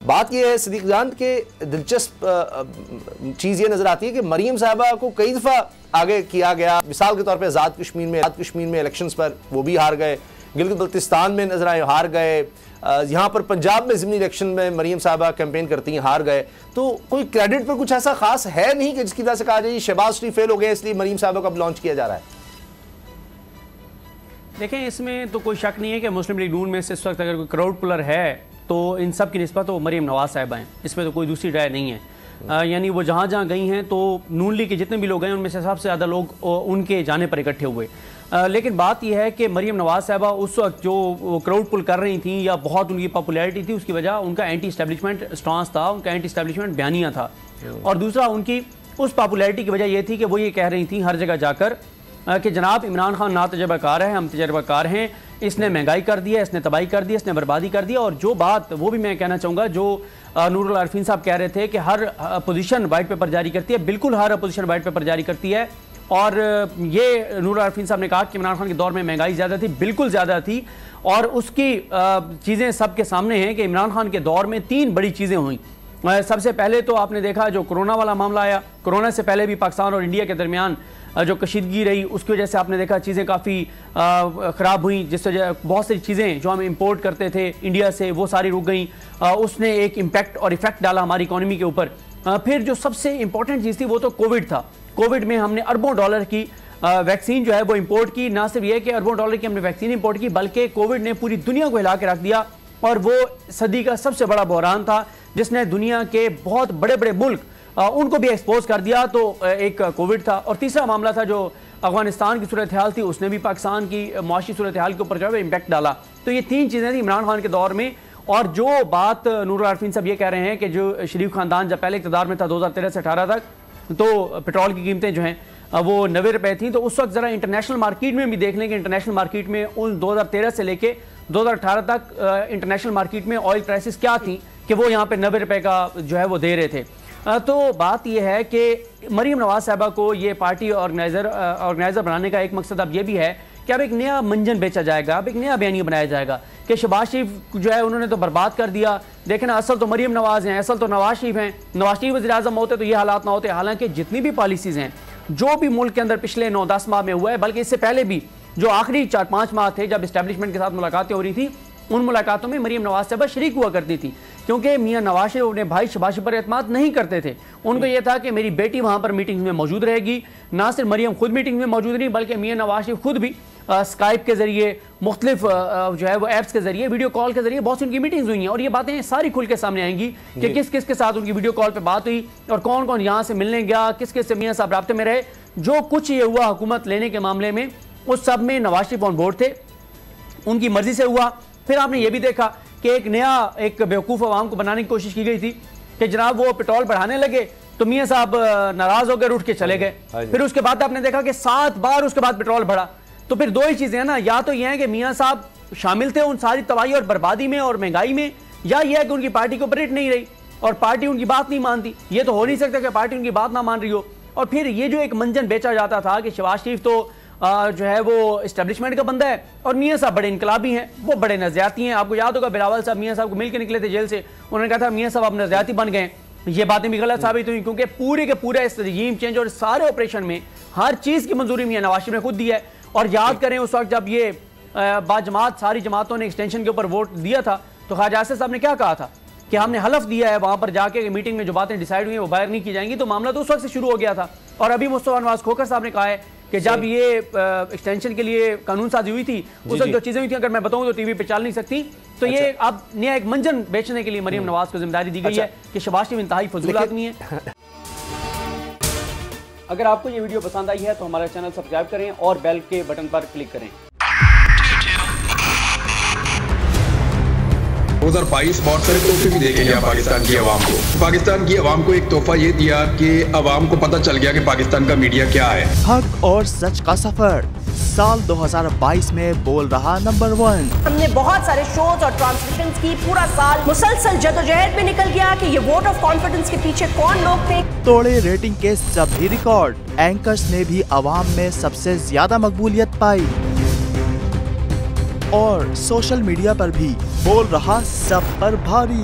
بات یہ ہے صدیق جان کہ دلچسپ چیز یہ نظر آتی ہے کہ مریم صاحبہ کو کئی دفعہ آگے کیا گیا، مثال کے طور پہ آزاد کشمیر میں الیکشنز پر وہ بھی ہار گئے، گلگت بلتستان میں نظر آئے ہار گئے، یہاں پر پنجاب میں ضمنی الیکشن میں مریم صاحبہ کیمپین کرتی ہیں ہار گئے. تو کوئی کریڈٹ پر کچھ ایسا خاص ہے نہیں کہ جس کی وجہ سے کہا جائے شہباز شریف فیل ہو گئے اس لیے مریم صاحبہ کو اب لانچ کیا جا رہا ہے؟ دیکھیں اس میں تو کوئی شک نہیں ہے کہ مسلم لیگ نون میں سے اس وقت اگر کوئی کراؤڈ پلر ہے تو ان سب کی نسبت وہ مریم نواز صاحبہ ہیں، اس میں تو کوئی دوسری رائے نہیں ہے. یعنی وہ جہاں جہاں گئی ہیں تو نون لیگ کے جتنے بھی لوگ ہیں ان میں سے سب سے زیادہ لوگ ان کے جانے پر اکٹھے ہوئے. لیکن بات یہ ہے کہ مریم نواز صاحبہ اس وقت جو کراؤڈ پل کر رہی تھیں یا بہت ان کی پاپولیرٹی تھی، اس کی وجہ ان کا اینٹی اسٹیبلشمنٹ سٹانس تھا، ان کا اینٹی اسٹیبلشمنٹ بیانیہ تھا. اور دوسرا ان کی اس پاپولیرٹی کی وجہ یہ تھی کہ وہ یہ کہہ رہی تھیں ہر جگہ جا کر کہ جناب عمران خان نا تجربہ کار ہے، ہم تجربہ کار ہیں، اس نے مہنگائی کر دیا، اس نے تباہی کر دیا، اس نے بربادی کر دیا. اور جو بات وہ بھی میں کہنا چاہوں گا جو نور العارفین صاحب کہہ رہے تھے کہ ہر اپوزیشن وائٹ پیپر جاری کرتی ہے، بالکل ہر اپوزیشن وائٹ پیپر جاری کرتی ہے. اور یہ نور العارفین صاحب نے کہا کہ عمران خان کے دور میں مہنگائی زیادہ تھی، بالکل زیادہ تھی. اور اس کی چیزیں سب کے سامنے ہیں کہ عمران خان کے دور میں 3 بڑی چیزیں ہوئیں. سب سے پہلے تو آپ نے دیکھا جو کرونا والا معاملہ آیا، کرونا سے پہلے بھی پاکستان اور انڈیا کے درمیان جو کشیدگی رہی اس کی وجہ سے آپ نے دیکھا چیزیں کافی خراب ہوئیں، جس وجہ بہت ساری چیزیں جو ہم امپورٹ کرتے تھے انڈیا سے وہ ساری رک گئیں. اس نے ایک امپیکٹ اور ایفیکٹ ڈالا ہماری اکانومی کے اوپر. پھر جو سب سے امپورٹنٹ چیز تھی وہ تو کووڈ تھا. کووڈ میں ہم نے اربوں ڈالر کی ویکسین جو ہے وہ امپورٹ کی. نہ صرف یہ کہ اربوں ڈالر کی ہم نے ویکسین امپورٹ کی بلکہ کووڈ نے پوری دنیا کو ہلا کے رکھ دیا اور وہ صدی کا سب سے بڑا بحران تھا جس نے دنیا کے بہت بڑے بڑے ملک ان کو بھی ایکسپوز کر دیا. تو ایک کووڈ تھا. اور تیسرا معاملہ تھا جو افغانستان کی صورتحال تھی، اس نے بھی پاکستان کی معاشی صورتحال کے اوپر جو ہے امپیکٹ ڈالا. تو یہ 3 چیزیں تھیں عمران خان کے دور میں. اور جو بات نور العارفین صاحب یہ کہہ رہے ہیں کہ جو شریف خاندان جب پہلے اقتدار میں تھا 2013 سے 18 تک تو پیٹرول کی قیمتیں جو ہیں وہ 90 روپے تھیں. تو اس وقت ذرا انٹرنیشنل مارکیٹ میں بھی دیکھ لیں کہ انٹرنیشنل مارکیٹ میں ان 2013 سے لے کے 2018 تک انٹرنیشنل مارکیٹ میں آئل پرائسز کیا تھیں کہ وہ یہاں پہ 90 روپے کا جو ہے وہ دے رہے تھے. تو بات یہ ہے کہ مریم نواز صاحبہ کو یہ پارٹی آرگنائزر بنانے کا ایک مقصد اب یہ بھی ہے کہ اب ایک نیا منجن بیچا جائے گا، اب ایک نیا بیانیہ بنایا جائے گا کہ شہباز شریف جو ہے انہوں نے تو برباد کر دیا. دیکھیں نا اصل تو مریم نواز ہیں، اصل تو نواز شریف ہیں. نواز شریف وزیر اعظم ہوتے تو یہ حالات نہ ہوتے. حالانکہ جتنی بھی پالیسیز ہیں جو بھی ملک کے اندر پچھلے 9-10 ماہ میں ہوا ہے، بلکہ اس سے پہلے بھی جو آخری 4-5 ماہ تھے جب اسٹیبلشمنٹ کے ساتھ ملاقاتیں ہو رہی تھیں، ان ملاقاتوں میں مریم نواز صاحبہ شریک ہوا کرتی تھی. کیونکہ میاں نواز شریف اپنے بھائی شہباز شریف پر اعتماد نہیں کرتے تھے. ان کو یہ تھا کہ میری بیٹی وہاں پر میٹنگ میں موجود رہے گی. نہ صرف مریم خود میٹنگ میں موجود نہیں بلکہ میاں نواز شریف خود بھی اسکائپ کے ذریعے مختلف جو ہے وہ ایپس کے ذریعے ویڈیو کال کے ذریعے بہت سی ان کی میٹنگز ہوئی ہیں. اور یہ باتیں ساری کھل کے سامنے آئیں گی کہ کس کس کے ساتھ ان کی ویڈیو کال پہ بات ہوئی اور کون کون یہاں سے ملنے گیا، کس کس سے میاں صاحب رابطے میں رہے. جو کچھ یہ ہوا حکومت لینے کے معاملے میں اس سب میں نواز شریف آن بورڈ تھے، ان کی مرضی سے ہوا. پھر آپ نے یہ بھی دیکھا کہ ایک بیوقوف عوام کو بنانے کی کوشش کی گئی تھی کہ جناب وہ پیٹرول بڑھانے لگے تو میاں صاحب ناراض ہو گئے اٹھ کے چلے گئے. پھر اس کے بعد آپ نے دیکھا کہ 7 بار اس کے بعد پیٹرول بڑھا. تو پھر 2 ہی چیزیں ہیں نا، یا تو یہ ہے کہ میاں صاحب شامل تھے ان ساری تباہی اور بربادی میں اور مہنگائی میں، یا یہ ہے کہ ان کی پارٹی کوپریٹ نہیں رہی اور پارٹی ان کی بات نہیں مانتی. یہ تو ہو نہیں سکتا کہ پارٹی ان کی بات نہ مان رہی ہو. اور پھر یہ جو ایک منجن بیچا جاتا تھا کہ شہباز شریف تو جو ہے وہ اسٹیبلشمنٹ کا بندہ ہے اور میاں صاحب بڑے انقلابی ہیں، وہ بڑے نظریاتی ہیں. آپ کو یاد ہوگا بلاول صاحب میاں صاحب کو مل کے نکلے تھے جیل سے، انہوں نے کہا تھا میاں صاحب اب نظریاتی بن گئے. یہ باتیں بھی غلط ثابت ہوئی کیونکہ پورے کے پورا اس رجیم چینج اور سارے آپریشن میں ہر چیز کی منظوری میاں نواز شریف نے خود دی ہے. اور یاد کریں اس وقت جب یہ باجماعت ساری جماعتوں نے ایکسٹینشن کے اوپر ووٹ دیا تھا تو خواجہ آصف صاحب نے کیا کہا تھا کہ ہم نے حلف دیا ہے وہاں پر جا کے میٹنگ میں جو باتیں ڈیسائیڈ ہوئی ہیں وہ باہر نہیں کی جائیں گی. تو معاملہ تو اس وقت سے شروع ہو گیا تھا. اور ابھی مصطفیٰ نواز کھوکھر صاحب نے کہا ہے کہ جب یہ ایکسٹینشن کے لیے قانون سازی ہوئی تھی اس وقت جو چیزیں ہوئی تھیں اگر میں بتاؤں تو ٹی وی پہ چل نہیں سکتی. تو یہ اب نیا ایک منجن بیچنے کے لیے مریم نواز کو ذمہ داری دی گئی ہے کہ شہباز شریف انتہائی فضول آدمی ہے. اگر آپ کو یہ ویڈیو پسند آئی ہے تو ہمارا چینل سبسکرائب کریں اور بیل کے بٹن پر کلک کریں. 2022 بہت سارے تحفے بھی دے کے گیا پاکستان کی عوام کو. پاکستان کی عوام کو ایک تحفہ یہ دیا کہ عوام کو پتہ چل گیا کہ پاکستان کا میڈیا کیا ہے. حق اور سچ کا سفر سال 2022 میں بول رہا نمبر 1. ہم نے بہت سارے شوز اور ٹرانسمیشنز کی، پورا سال مسلسل جدوجہد میں نکل گیا کہ یہ ووٹ آف کانفیڈنس کے پیچھے کون لوگ تھے. توڑے ریٹنگ کے سبھی ریکارڈ. اینکرز نے بھی عوام میں سب سے زیادہ مقبولیت پائی اور سوشل میڈیا پر بھی بول رہا سب پر بھاری.